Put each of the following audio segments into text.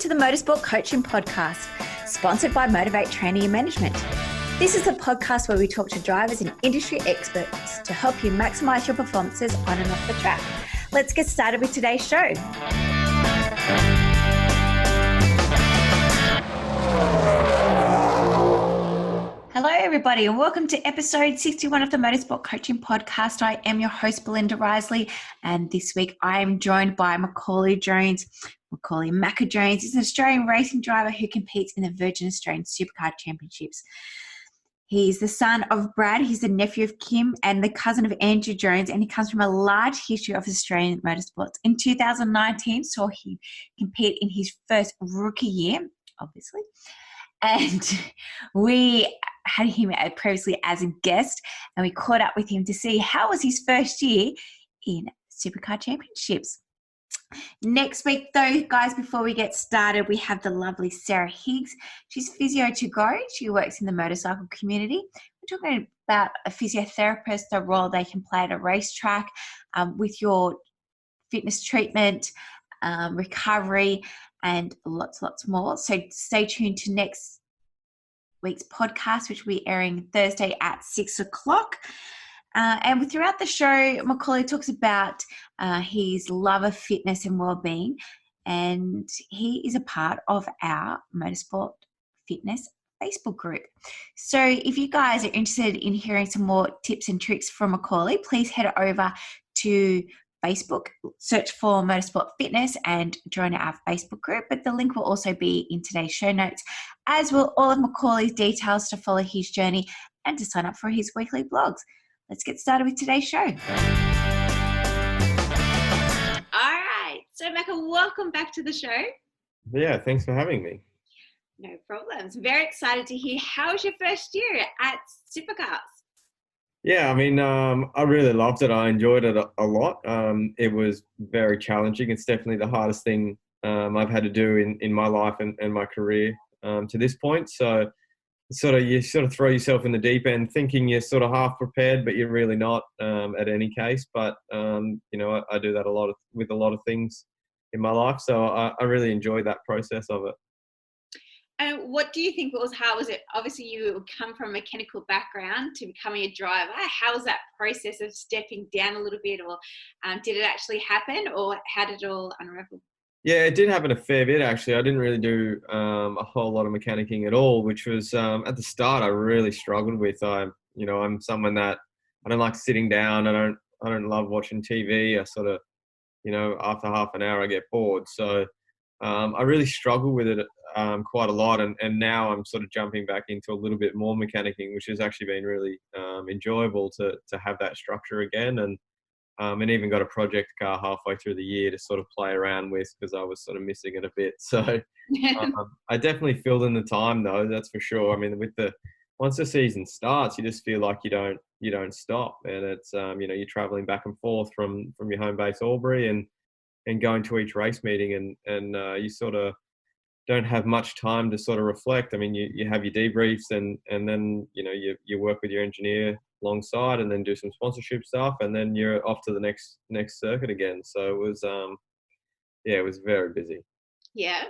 to the Motorsport Coaching Podcast, sponsored by Motivate Training and Management. This is a podcast where we talk to drivers and industry experts to help you maximize your performances on and off the track. Let's get started with today's show. Hello, everybody, and welcome to episode 61 of the Motorsport Coaching Podcast. I am your host, Belinda Risley, and this week I am joined by Macauley Jones. Macauley Maca Jones is an Australian racing driver who competes in the Virgin Australian Supercar Championships. He's the son of Brad, he's the nephew of Kim, and the cousin of Andrew Jones, and he comes from a large history of Australian motorsports. In 2019, saw him compete in his first rookie year, obviously, and we had him previously as a guest, and we caught up with him to see how was his first year in Supercar Championships. Next week, though, guys, before we get started, we have the lovely Sarah Higgs. She's physio to go. She works in the motorcycle community. We're talking about a physiotherapist, the role they can play at a racetrack with your fitness treatment, recovery, and lots more. So stay tuned to next week's podcast, which will be airing Thursday at 6 o'clock. And throughout the show, Macauley talks about his love of fitness and well-being, and he is a part of our Motorsport Fitness Facebook group. So if you guys are interested in hearing some more tips and tricks from Macauley, please head over to Facebook, search for Motorsport Fitness and join our Facebook group. But the link will also be in today's show notes, as will all of Macaulay's details to follow his journey and to sign up for his weekly blogs. Let's get started with today's show. All right. So, Maca, welcome back to the show. Yeah, thanks for having me. No problems. Very excited to hear how was your first year at Supercars? Yeah, I mean, I really loved it. I enjoyed it a lot. It was very challenging. It's definitely the hardest thing I've had to do in my life and my career to this point. So you sort of throw yourself in the deep end thinking you're sort of half prepared, but you're really not at any case. But, I do that with a lot of things in my life. So I really enjoyed that process of it. And what do you think how was it? Obviously, you come from a mechanical background to becoming a driver. How was that process of stepping down a little bit, or did it actually happen, or how did it all unravel? Yeah, it did happen a fair bit, actually. I didn't really do a whole lot of mechanicking at all, which was at the start I really struggled with. I'm someone that I don't like sitting down. I don't love watching TV. I sort of, after half an hour I get bored. So I really struggle with it quite a lot, and now I'm sort of jumping back into a little bit more mechanicking, which has actually been really enjoyable to have that structure again, and even got a project car halfway through the year to sort of play around with because I was sort of missing it a bit. So I definitely filled in the time, though, that's for sure. I mean, once the season starts, you just feel like you don't stop, and it's you're traveling back and forth from your home base Albury and going to each race meeting, and you sort of don't have much time to sort of reflect. I mean, you have your debriefs and then, you work with your engineer alongside and then do some sponsorship stuff, and then you're off to the next circuit again. So it was, it was very busy. Yeah.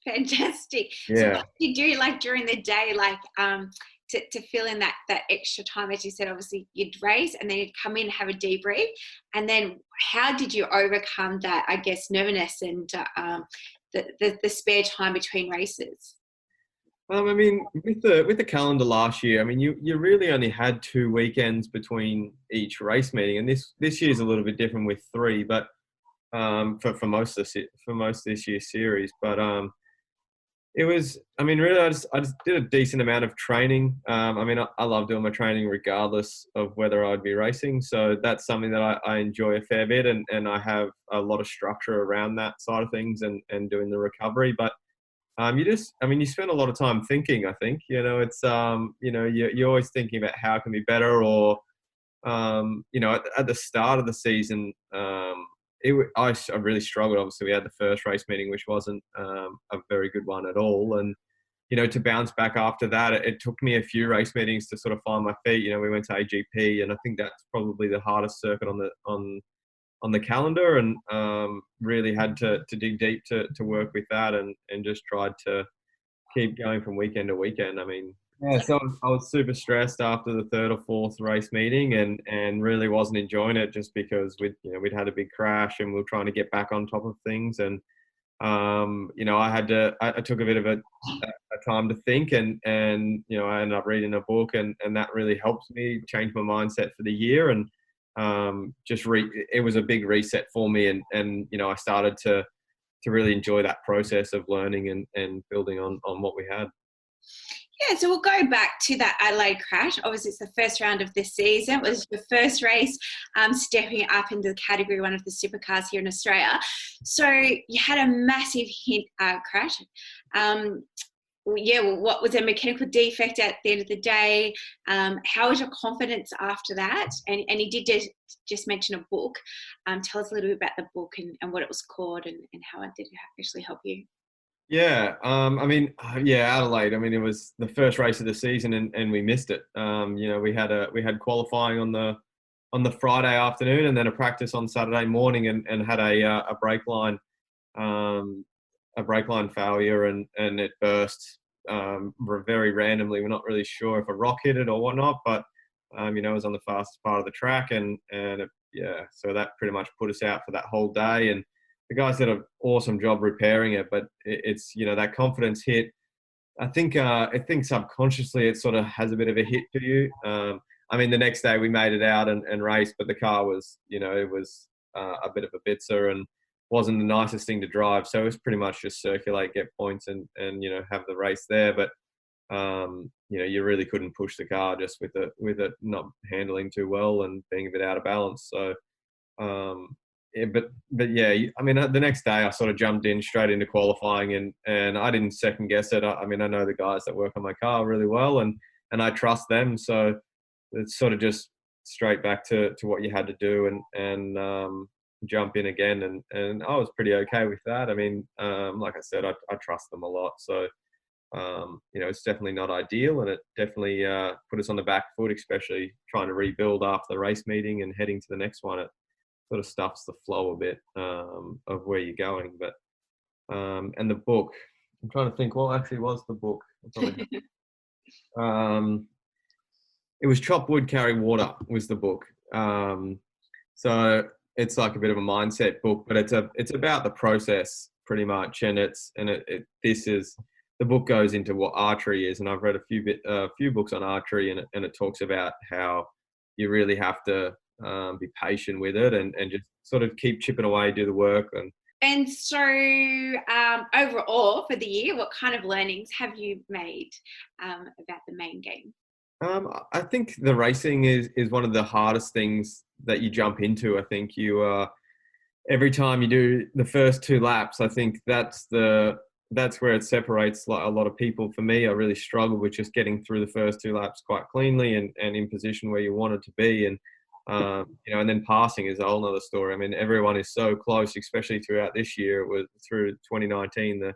Fantastic. Yeah. So what did you do like during the day, like, to fill in that extra time? As you said, obviously you'd race and then you'd come in and have a debrief, and then how did you overcome that, I guess, nervousness and the spare time between races? I mean, with the calendar last year, I mean, you really only had 2 weekends between each race meeting, and this year's a little bit different with 3, but for most of this year's series, but it was, I mean, really, I just did a decent amount of training. I mean, I love doing my training regardless of whether I'd be racing. So that's something that I enjoy a fair bit, and I have a lot of structure around that side of things and doing the recovery. But you spend a lot of time thinking, I think. It's, you're always thinking about how it can be better, or, at the start of the season, I really struggled. Obviously, we had the first race meeting, which wasn't a very good one at all. And, to bounce back after that, it took me a few race meetings to sort of find my feet. We went to AGP, and I think that's probably the hardest circuit on on the calendar, and really had to dig deep to work with that, and just tried to keep going from weekend to weekend. I mean, yeah, so I was super stressed after the third or fourth race meeting, and really wasn't enjoying it, just because we'd had a big crash and we were trying to get back on top of things. And I took a bit of a time to think, and I ended up reading a book, and that really helped me change my mindset for the year. And it was a big reset for me, and I started to really enjoy that process of learning and building on what we had. Yeah, so we'll go back to that Adelaide crash. Obviously, it's the first round of this season. It was your first race, stepping up into the category one of the Supercars here in Australia. So you had a massive crash. What was a mechanical defect at the end of the day? How was your confidence after that? And you did just mention a book. Tell us a little bit about the book and what it was called, and how it did actually help you. Yeah, Adelaide. I mean, it was the first race of the season, and we missed it. We had qualifying on the Friday afternoon, and then a practice on Saturday morning, and had a brake line failure, and it burst very randomly. We're not really sure if a rock hit it or whatnot, but it was on the fastest part of the track, so that pretty much put us out for that whole day. And the guys did an awesome job repairing it, but it's that confidence hit. I think subconsciously it sort of has a bit of a hit to you. The next day we made it out and raced, but the car was, it was a bit of a bitzer and wasn't the nicest thing to drive. So it was pretty much just circulate, get points, and have the race there. But you really couldn't push the car just with it not handling too well and being a bit out of balance. So. The next day I sort of jumped in straight into qualifying, and I didn't second guess it. I know the guys that work on my car really well, and I trust them. So it's sort of just straight back to what you had to do, and jump in again. And I was pretty okay with that. Like I said, I trust them a lot. So, it's definitely not ideal, and it definitely put us on the back foot, especially trying to rebuild after the race meeting and heading to the next one. It sort of stuffs the flow a bit of where you're going. But and the book, I'm trying to think what actually was the book. It was Chop Wood, Carry Water was the book. So it's like a bit of a mindset book, but it's about the process pretty much. And the book goes into what archery is, and I've read a few books on archery, and it talks about how you really have to be patient with it, and just sort of keep chipping away, do the work. And so overall for the year, what kind of learnings have you made about the main game? I think the racing is one of the hardest things that you jump into. I think every time you do the first 2 laps, I think that's where it separates a lot of people. For me, I really struggled with just getting through the first 2 laps quite cleanly and in position where you wanted to be. And and then passing is a whole nother story. Everyone is so close, especially throughout this year. It was through 2019.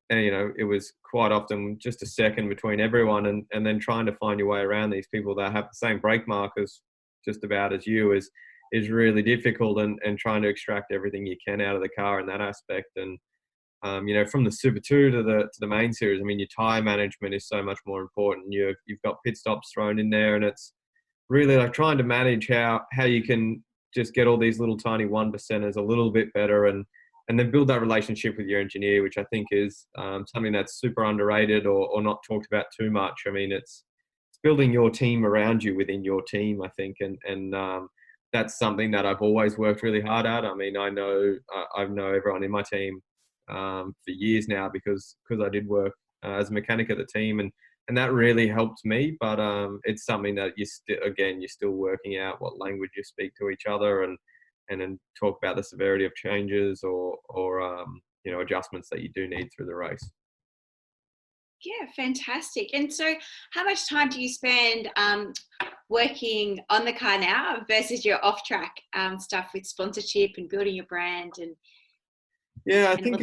It was quite often just a second between everyone, and then trying to find your way around these people that have the same brake markers just about as you is really difficult, and trying to extract everything you can out of the car in that aspect. And from the Super 2 to the main series, your tyre management is so much more important. You've got pit stops thrown in there, and it's really like trying to manage how you can just get all these little tiny 1%ers a little bit better, and then build that relationship with your engineer, which I think is something that's super underrated or not talked about too much. It's building your team around you within your team, I think, and that's something that I've always worked really hard at. I know everyone in my team for years now because I did work as a mechanic at the team, and that really helped me. But it's something that you're still working out what language you speak to each other, and then talk about the severity of changes or adjustments that you do need through the race. Yeah, fantastic. And so how much time do you spend working on the car now versus your off-track stuff with sponsorship and building your brand? Yeah, I think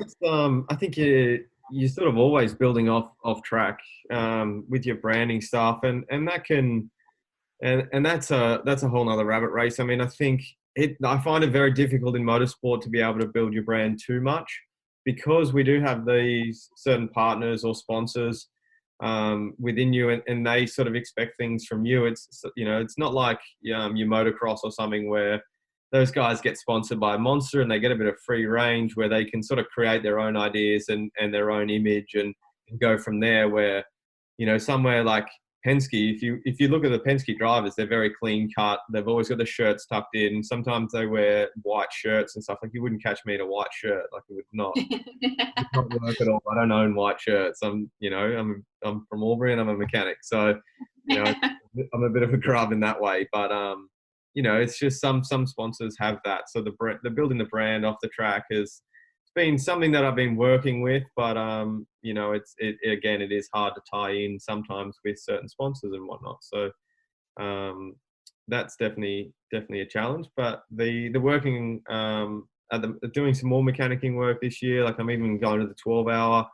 you're sort of always building off track with your branding stuff, and that can and that's a whole nother rabbit race. I think I find it very difficult in motorsport to be able to build your brand too much because we do have these certain partners or sponsors within you, and they sort of expect things from you. It's not like your motocross or something where those guys get sponsored by Monster and they get a bit of free range where they can sort of create their own ideas and their own image and go from there. Where, somewhere like Penske, if you look at the Penske drivers, they're very clean cut. They've always got the shirts tucked in. Sometimes they wear white shirts and stuff. Like, you wouldn't catch me in a white shirt. Like, it would not work at all. I don't own white shirts. I'm from Albury and I'm a mechanic. So, I'm a bit of a grub in that way. But it's just some sponsors have that. So the building the brand off the track has been something that I've been working with, but it is hard to tie in sometimes with certain sponsors and whatnot. So that's definitely a challenge. But the working doing some more mechanicking work this year. Like, I'm even going to the 12-hour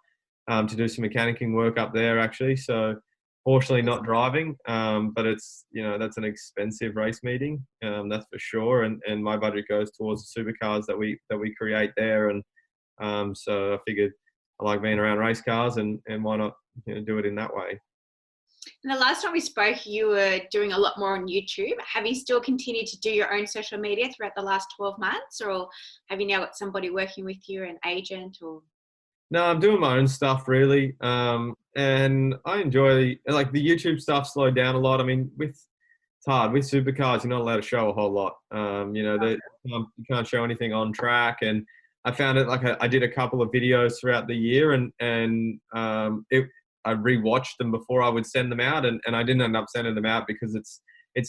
to do some mechanicking work up there actually. So fortunately not driving, but it's that's an expensive race meeting, that's for sure. And my budget goes towards the supercars that we create there. And so I figured I like being around race cars, and why not do it in that way. And the last time we spoke, you were doing a lot more on YouTube. Have you still continued to do your own social media throughout the last 12 months, or have you now got somebody working with you, an agent, or? No, I'm doing my own stuff really, and I enjoy, like, the YouTube stuff slowed down a lot. I mean, it's hard with supercars. You're not allowed to show a whole lot. You can't show anything on track, and I found it like I did a couple of videos throughout the year, and I rewatched them before I would send them out, and I didn't end up sending them out because it's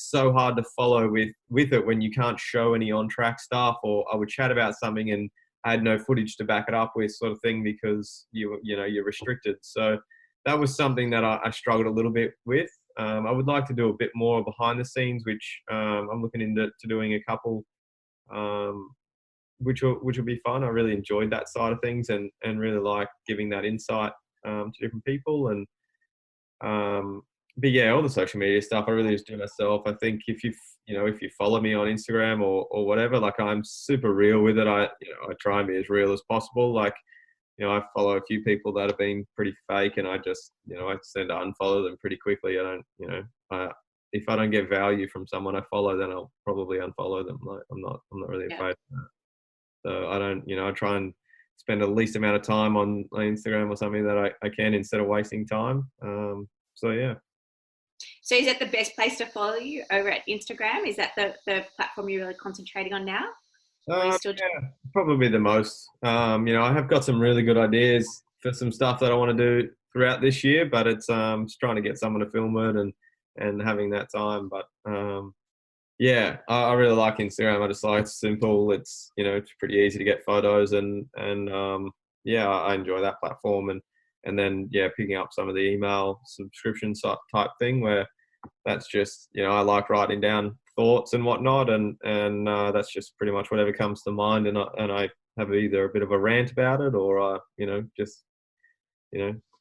so hard to follow with it when you can't show any on track stuff, or I would chat about something and I had no footage to back it up with, sort of thing, because you're restricted. So that was something that I struggled a little bit with. I would like to do a bit more behind the scenes, which I'm looking into doing a couple, which will be fun. I really enjoyed that side of things, and really like giving that insight to different people. And but yeah, all the social media stuff I really just do myself. I think if you follow me on Instagram or whatever, like, I'm super real with it. I try and be as real as possible. Like, I follow a few people that have been pretty fake, and I just, I tend to unfollow them pretty quickly. I don't, if I don't get value from someone I follow, then I'll probably unfollow them. Like, I'm not really afraid of that. So I don't, I try and spend the least amount of time on Instagram or something that I can, instead of wasting time. So yeah. So is that the best place to follow you, over at Instagram? Is that the platform you're really concentrating on now? Yeah, probably the most. I have got some really good ideas for some stuff that I want to do throughout this year, but it's just trying to get someone to film it and having that time. But yeah, I really like Instagram. I just like, it's simple. It's it's pretty easy to get photos, and yeah, I enjoy that platform. And then picking up some of the email subscription type thing, where that's just I like writing down thoughts and whatnot, and that's just pretty much whatever comes to mind, and I have either a bit of a rant about it, or just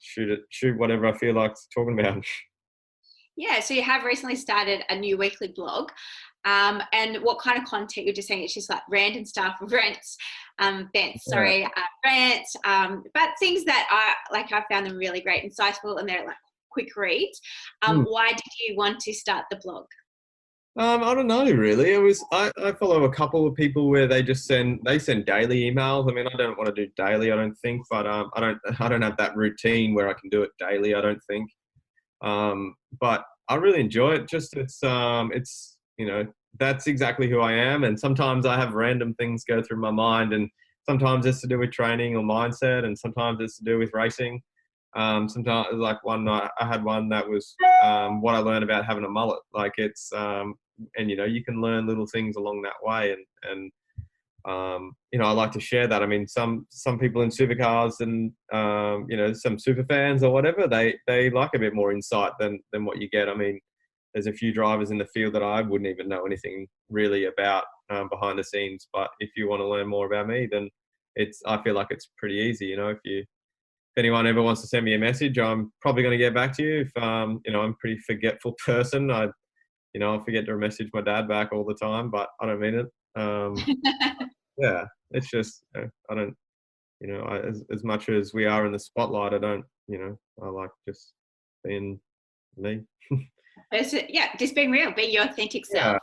shoot whatever I feel like talking about. Yeah, so you have recently started a new weekly blog. And what kind of content? You're just saying it's just like random stuff, rants, rants, but things that I found them really great, insightful, and they're like quick reads. Why did you want to start the blog? I don't know, really. I follow a couple of people where they send daily emails. I mean, I don't want to do daily, I don't think, but I don't have that routine where I can do it daily, I don't think. But I really enjoy it. Just it's that's exactly who I am. And sometimes I have random things go through my mind, and sometimes it's to do with training or mindset, and sometimes it's to do with racing. Sometimes, like one night, I had one that was what I learned about having a mullet. Like, it's and you can learn little things along that way, and I like to share that. I mean, some people in supercars and some super fans or whatever, they like a bit more insight than what you get. I mean, there's a few drivers in the field that I wouldn't even know anything really about behind the scenes. But if you want to learn more about me, then I feel like it's pretty easy. If anyone ever wants to send me a message, I'm probably going to get back to you. If I'm a pretty forgetful person, I'll forget to message my dad back all the time, but I don't mean it. Yeah, it's just, I don't, as much as we are in the spotlight, I don't, I like just being me. Yeah, just being real, being your authentic Yeah. self.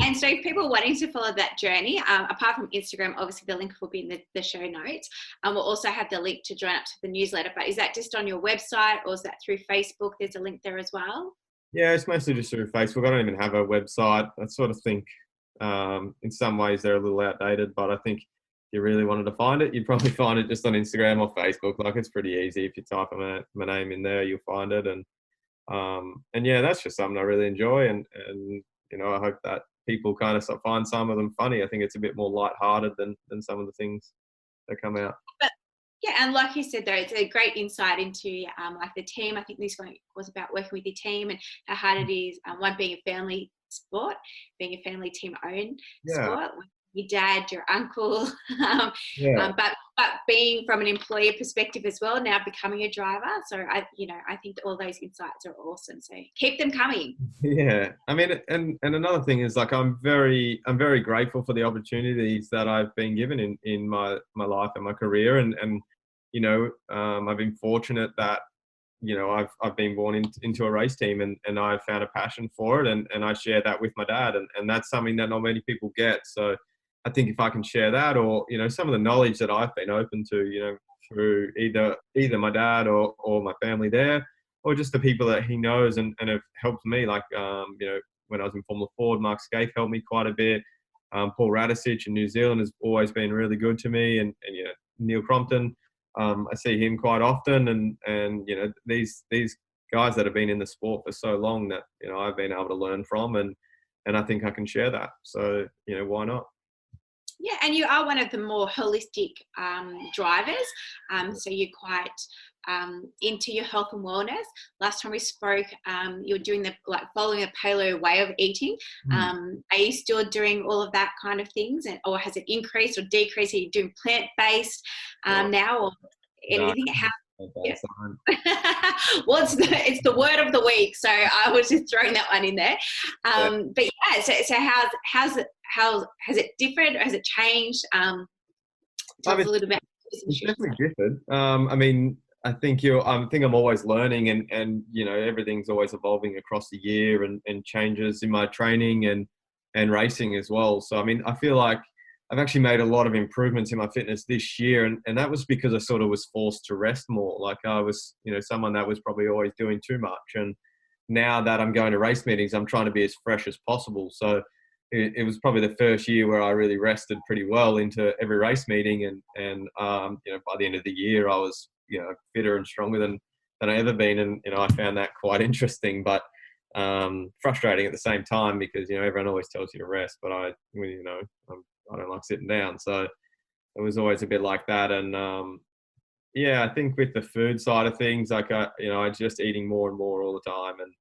And so if people are wanting to follow that journey, apart from Instagram, obviously the link will be in the show notes. We'll also have the link to join up to the newsletter. But is that just on your website or is that through Facebook? There's a link there as well. Yeah, it's mostly just through Facebook. I don't even have a website. I sort of think in some ways they're a little outdated, but I think if you really wanted to find it, you'd probably find it just on Instagram or Facebook. Like, it's pretty easy. If you type my name in there, you'll find it. And yeah, that's just something I really enjoy. And I hope that people kind of find some of them funny. I think it's a bit more lighthearted than some of the things that come out. But yeah, and like you said, though, it's a great insight into like the team. I think this one was about working with your team and how hard it is. One being a family sport, being a family team-owned sport. With your dad, your uncle, but being from an employer perspective as well. Now becoming a driver, so I think that all those insights are awesome. So keep them coming. Yeah, I mean, and another thing is, like, I'm very grateful for the opportunities that I've been given in my life and my career, and I've been fortunate that I've been born into a race team, and I've found a passion for it, and I share that with my dad, and that's something that not many people get. So I think if I can share that, or some of the knowledge that I've been open to, through either my dad or my family there, or just the people that he knows and have helped me, like when I was in Formula Ford, Mark Scaife helped me quite a bit. Paul Radisich in New Zealand has always been really good to me, and Neil Crompton, I see him quite often, and these guys that have been in the sport for so long that I've been able to learn from, and I think I can share that. So why not? Yeah, and you are one of the more holistic drivers. So you're quite into your health and wellness. Last time we spoke, you were doing following a paleo way of eating. Are you still doing all of that kind of things, or has it increased or decreased? Are you doing plant-based now, or anything? No. How? Yeah. Well, it's the word of the week, so I was just throwing that one in there. But yeah, so how has it differed, or has it changed? Tell us a little bit. It's definitely differed. I mean, I think I'm always learning, and everything's always evolving across the year, and changes in my training and racing as well. So I mean, I feel like I've actually made a lot of improvements in my fitness this year, and that was because I sort of was forced to rest more. Like, I was, someone that was probably always doing too much, and now that I'm going to race meetings, I'm trying to be as fresh as possible. So it was probably the first year where I really rested pretty well into every race meeting, and by the end of the year, I was fitter and stronger than I ever been, and I found that quite interesting, but frustrating at the same time, because everyone always tells you to rest, but I don't like sitting down. So it was always a bit like that. And I think with the food side of things, like I just eating more and more all the time. And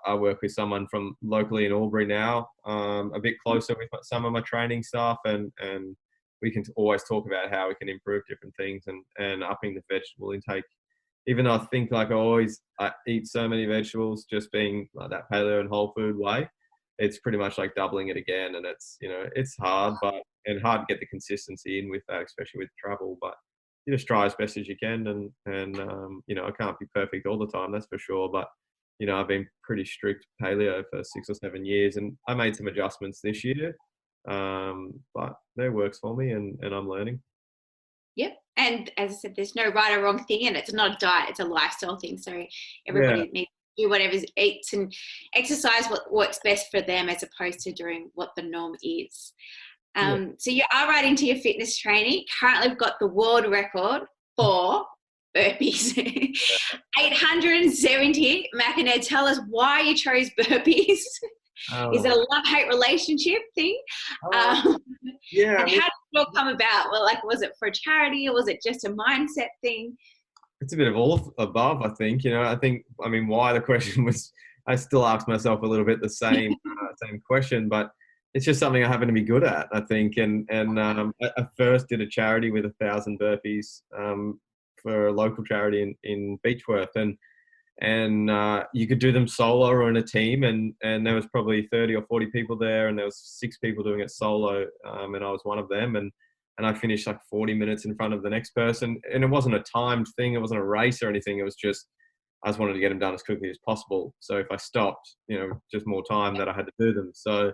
I work with someone from locally in Albury now, a bit closer with some of my training stuff, and we can always talk about how we can improve different things, and upping the vegetable intake. Even though I think, like, I eat so many vegetables, just being like that paleo and whole food way, it's pretty much like doubling it again. And it's hard, and hard to get the consistency in with that, especially with travel. But you just try as best as you can, and I can't be perfect all the time, that's for sure. But I've been pretty strict paleo for 6 or 7 years, and I made some adjustments this year, but that works for me, and I'm learning. Yep. And as I said, there's no right or wrong thing, and it's not a diet, it's a lifestyle thing. So everybody needs to do whatever eats and exercise what works best for them, as opposed to doing what the norm is. So you are right into your fitness training. Currently, we've got the world record for burpees. 870. Macauley, tell us why you chose burpees. Is it a love-hate relationship thing? And how did it all come about? Well, like, was it for a charity, or was it just a mindset thing? It's a bit of all above, I think. Why the question was, I still ask myself a little bit the same question, but it's just something I happen to be good at, I think. And I first did a charity with 1,000 burpees for a local charity in Beechworth, and and you could do them solo or in a team, and there was probably 30 or 40 people there, and there was 6 people doing it solo, and I was one of them, and I finished like 40 minutes in front of the next person, and it wasn't a timed thing, it wasn't a race or anything, it was just I just wanted to get them done as quickly as possible. So if I stopped, just more time that I had to do them. So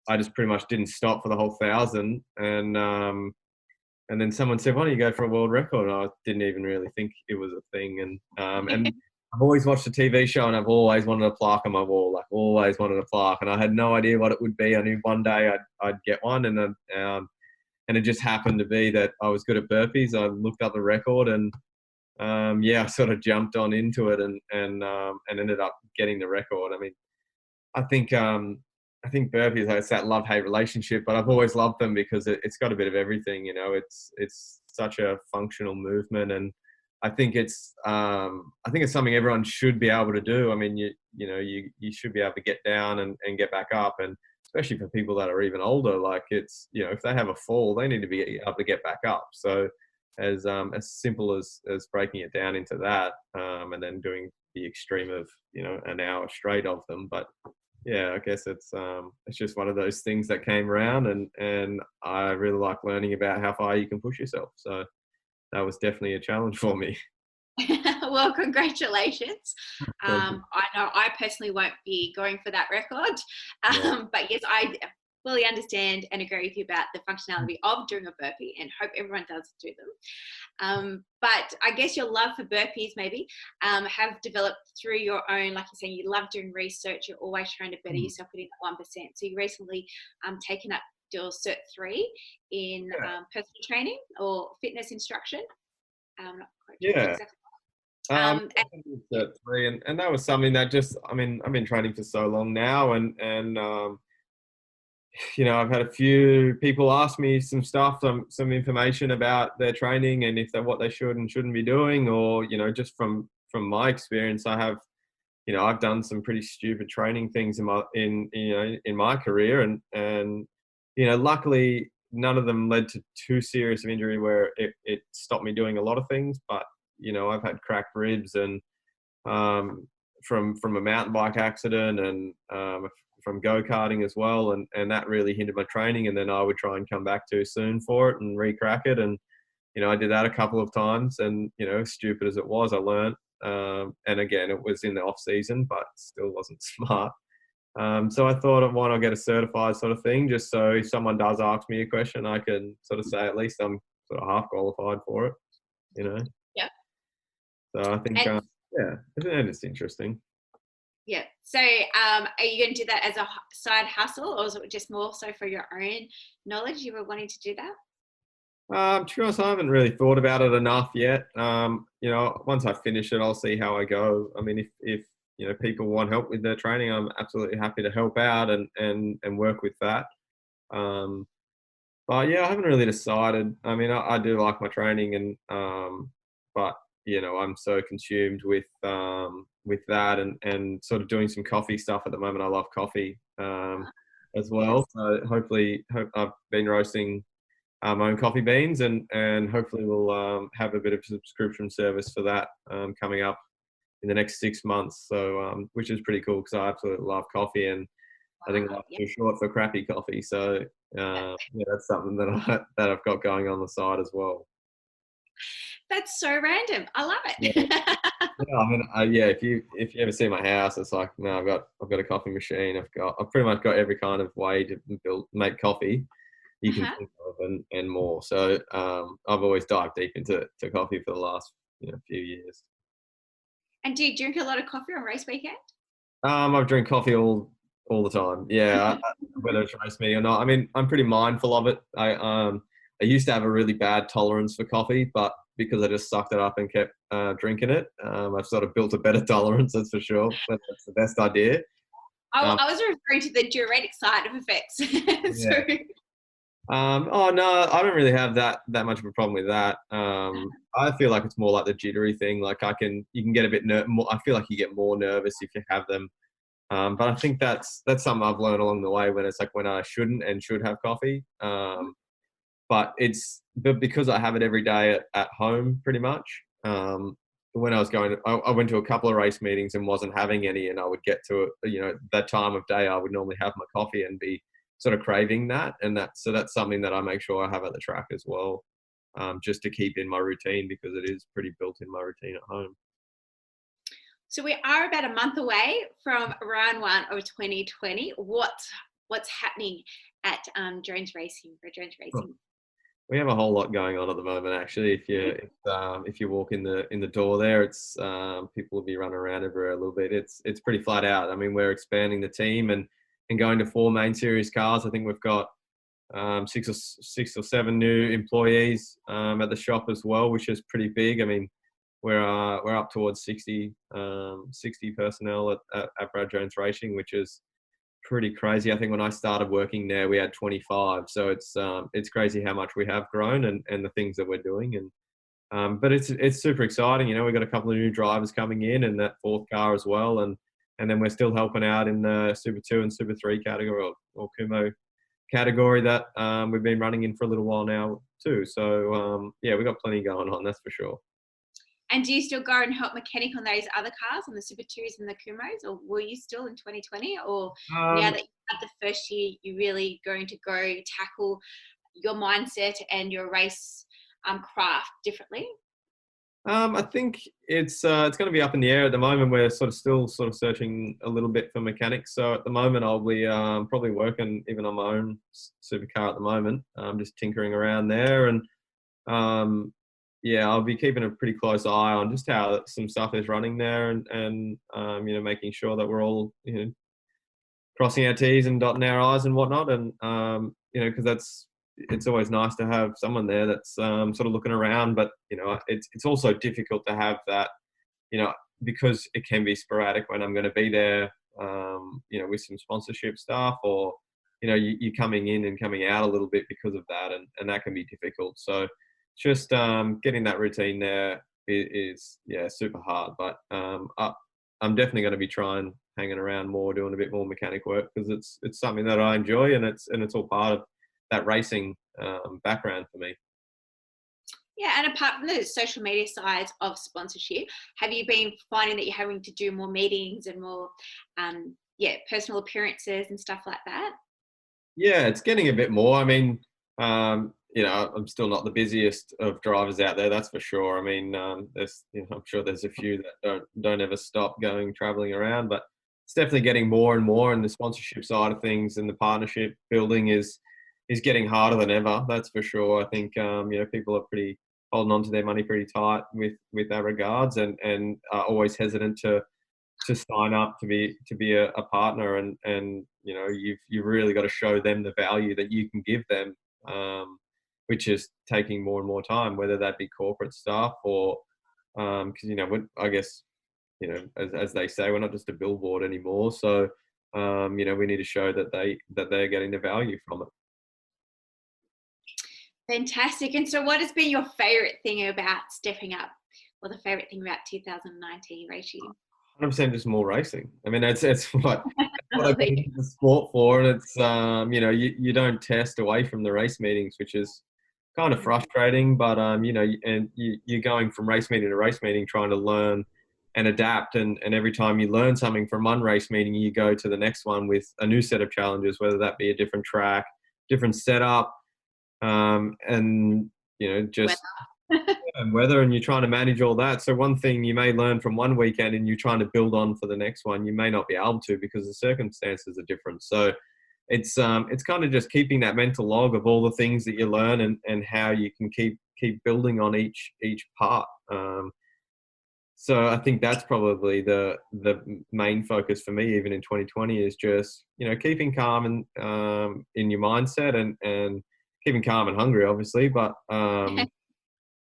I just pretty much didn't stop for the whole 1,000, and then someone said, "Why don't you go for a world record?" And I didn't even really think it was a thing. And I've always watched a TV show, and I've always wanted a plaque on my wall. Like always wanted a plaque, and I had no idea what it would be. I knew one day I'd get one, and it just happened to be that I was good at burpees. I looked up the record, and I sort of jumped on into it, and ended up getting the record. I mean, I think burpees, it's that love-hate relationship, but I've always loved them because it's got a bit of everything. It's such a functional movement, and I think it's something everyone should be able to do. I mean, you should be able to get down and get back up, and especially for people that are even older, like it's if they have a fall, they need to be able to get back up. So as simple as breaking it down into that, and then doing the extreme of an hour straight of them, but yeah, I guess it's just one of those things that came around, and I really like learning about how far you can push yourself. So that was definitely a challenge for me. Well, congratulations. Thank you. I know I personally won't be going for that record, Yeah. but yes, I fully understand and agree with you about the functionality of doing a burpee, and hope everyone does do them. But I guess your love for burpees maybe have developed through your own, like you're saying, you love doing research, you're always trying to better yourself within that 1%. So you recently taken up your Cert 3 in personal training or fitness instruction. Not quite sure Yeah. exactly. Cert 3, and that was something that just, I mean, I've been training for so long now, and I've had a few people ask me some stuff, some information about their training and what they should and shouldn't be doing, or just from my experience, I have, I've done some pretty stupid training things in my career, and luckily none of them led to too serious of injury where it stopped me doing a lot of things. But I've had cracked ribs, and from a mountain bike accident, and from go-karting as well, and that really hindered my training, and then I would try and come back too soon for it and re-crack it, and I did that a couple of times, and stupid as it was, I learned, and again, it was in the off season, but still wasn't smart. So I thought, why not get a certified sort of thing, just so if someone does ask me a question, I can sort of say at least I'm sort of half qualified for it. Yeah. So I think And it's interesting. yeah. So are you going to do that as a side hustle, or is it just more so for your own knowledge you were wanting to do that? To be honest, I haven't really thought about it enough yet. Once I finish it, I'll see how I go. I mean, if people want help with their training, I'm absolutely happy to help out and work with that. But yeah, I haven't really decided. I mean, I do like my training, and but I'm so consumed with that, and sort of doing some coffee stuff at the moment. I love coffee as well. Yes. So hopefully, I've been roasting my own coffee beans, and hopefully we'll have a bit of subscription service for that coming up in the next 6 months. So which is pretty cool because I absolutely love coffee, and I think life's too short for crappy coffee. So that's something that I've got going on the side as well. That's so random. I love it. Yeah. Yeah, I mean, if you ever see my house, it's like, no, I've got a coffee machine. I've pretty much got every kind of way to make coffee you can think of, and more. So I've always dived deep into coffee for the last few years. And do you drink a lot of coffee on race weekend? I've drank coffee all the time. Yeah, whether it's race me or not. I mean, I'm pretty mindful of it. I used to have a really bad tolerance for coffee, but because I just sucked it up and kept drinking it, I've sort of built a better tolerance. That's for sure. But that's the best idea. I was referring to the diuretic side of effects. Yeah. Oh no, I don't really have that much of a problem with that. I feel like it's more like the jittery thing. Like you can get a bit more. I feel like you get more nervous if you have them. But I think that's something I've learned along the way when it's like when I shouldn't and should have coffee. But because I have it every day at home pretty much, when I was going, I went to a couple of race meetings and wasn't having any, and I would get to it, that time of day, I would normally have my coffee and be sort of craving that. And that's something that I make sure I have at the track as well, just to keep in my routine, because it is pretty built in my routine at home. So we are about a month away from round 1 of 2020. What's happening at Jones Racing for Jones Racing? We have a whole lot going on at the moment. Actually, if you walk in the door there, it's people will be running around everywhere a little bit. It's pretty flat out. I mean, we're expanding the team and going to 4 main series cars. I think we've got 6 or 7 new employees at the shop as well, which is pretty big. I mean, we're up towards 60 personnel at Brad Jones Racing, which is pretty crazy. I think when I started working there, we had 25. So it's crazy how much we have grown and the things that we're doing. And but it's super exciting. We've got a couple of new drivers coming in, and that 4th car as well. And then we're still helping out in the Super 2 and Super 3 category, or Kumo category, that we've been running in for a little while now too. So we've got plenty going on, that's for sure. And do you still go and help mechanic on those other cars, on the Super 2s and the Kumos, or were you still in 2020? Or now that you had the first year, you're really going to go tackle your mindset and your race craft differently? I think it's going to be up in the air at the moment. We're still searching a little bit for mechanics. So at the moment, I'll be probably working even on my own supercar at the moment. Just tinkering around there, and I'll be keeping a pretty close eye on just how some stuff is running there, and making sure that we're all crossing our T's and dotting our I's and whatnot, and because it's always nice to have someone there that's sort of looking around, but it's also difficult to have that, because it can be sporadic when I'm going to be there, with some sponsorship stuff, or you're coming in and coming out a little bit because of that, and that can be difficult. So just getting that routine there is super hard, but I'm definitely going to be hanging around more, doing a bit more mechanic work, because it's something that I enjoy, and it's all part of that racing background for me. Yeah, and apart from the social media side of sponsorship, have you been finding that you're having to do more meetings and more personal appearances and stuff like that? Yeah, it's getting a bit more. I mean, I'm still not the busiest of drivers out there, that's for sure. I mean, there's, I'm sure there's a few that don't ever stop traveling around, but it's definitely getting more and more. And the sponsorship side of things and the partnership building is getting harder than ever, that's for sure. I think people are pretty holding on to their money pretty tight with that regards, and are always hesitant to sign up to be a partner, and you've really got to show them the value that you can give them, which is taking more and more time, whether that be corporate stuff or because I guess as they say, we're not just a billboard anymore. So we need to show that they're getting the value from it. Fantastic. And so what has been your favorite thing about stepping up, or the favorite thing about 2019 racing? 100% just more racing. I mean, it's what I think the sport for, and it's you don't test away from the race meetings, which is kind of frustrating. But and you're going from race meeting to race meeting, trying to learn and adapt, and every time you learn something from one race meeting, you go to the next one with a new set of challenges, whether that be a different track, different setup, and just and weather, and you're trying to manage all that. So one thing you may learn from one weekend and you're trying to build on for the next one, you may not be able to, because the circumstances are different. So it's kind of just keeping that mental log of all the things that you learn, and how you can keep building on each part. So I think that's probably the main focus for me, even in 2020, is just keeping calm and in your mindset, and keeping calm and hungry, obviously, but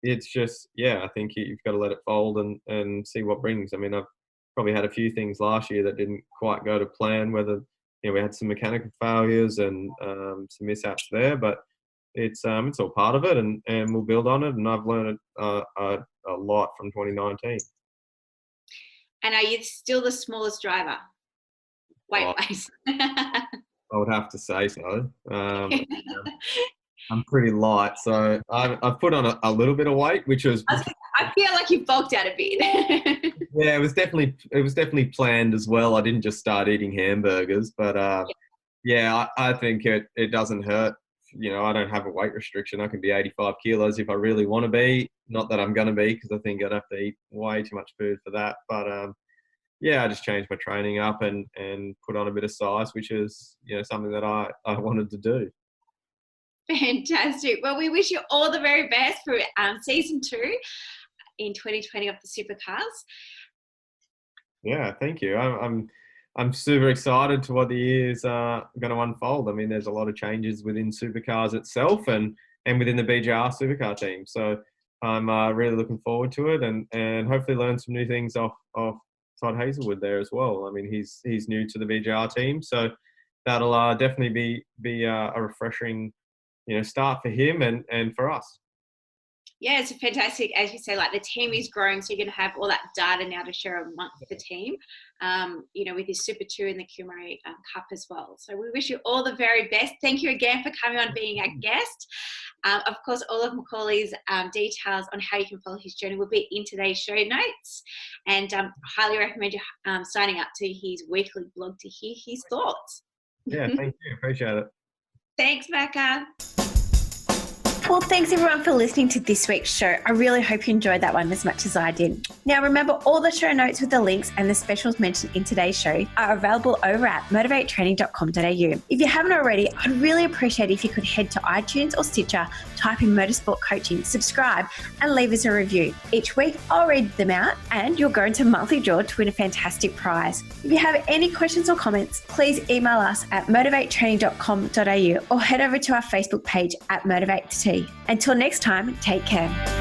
it's just, I think you've got to let it fold and see what brings. I mean, I've probably had a few things last year that didn't quite go to plan, whether we had some mechanical failures and some mishaps there, but it's all part of it, and we'll build on it. And I've learned a lot from 2019. And are you still the smallest driver, weight-wise? I would have to say so. I'm pretty light, so I've put on a little bit of weight, which was. I feel like you bulked out a bit. Yeah, it was definitely planned as well. I didn't just start eating hamburgers, but I think it doesn't hurt. You know, I don't have a weight restriction. I can be 85 kilos if I really want to be. Not that I'm going to be, because I think I'd have to eat way too much food for that. But I just changed my training up and put on a bit of size, which is, you know, something that I wanted to do. Fantastic. Well, we wish you all the very best for season 2 in 2020 of the Supercars. Yeah, thank you. I'm super excited to what the year's going to unfold. I mean, there's a lot of changes within Supercars itself and within the BJR Supercar team. So I'm really looking forward to it and hopefully learn some new things off Todd Hazelwood there as well. I mean, he's new to the BJR team, so that'll definitely be a refreshing, you know, start for him and for us. Yeah, it's fantastic. As you say, like the team is growing, so you're going to have all that data now to share amongst the team, you know, with your Super 2 and the Kumari Cup as well. So we wish you all the very best. Thank you again for coming on, being our guest. Of course, all of Macaulay's details on how you can follow his journey will be in today's show notes. And highly recommend you signing up to his weekly blog to hear his thoughts. Yeah, thank you. Appreciate it. Thanks, Maca. Well, thanks everyone for listening to this week's show. I really hope you enjoyed that one as much as I did. Now, remember, all the show notes with the links and the specials mentioned in today's show are available over at motivatetraining.com.au. If you haven't already, I'd really appreciate if you could head to iTunes or Stitcher, type in Motorsport Coaching, subscribe, and leave us a review. Each week, I'll read them out and you'll go into a monthly draw to win a fantastic prize. If you have any questions or comments, please email us at motivatetraining.com.au or head over to our Facebook page at Motivate to Tea. Until next time, take care.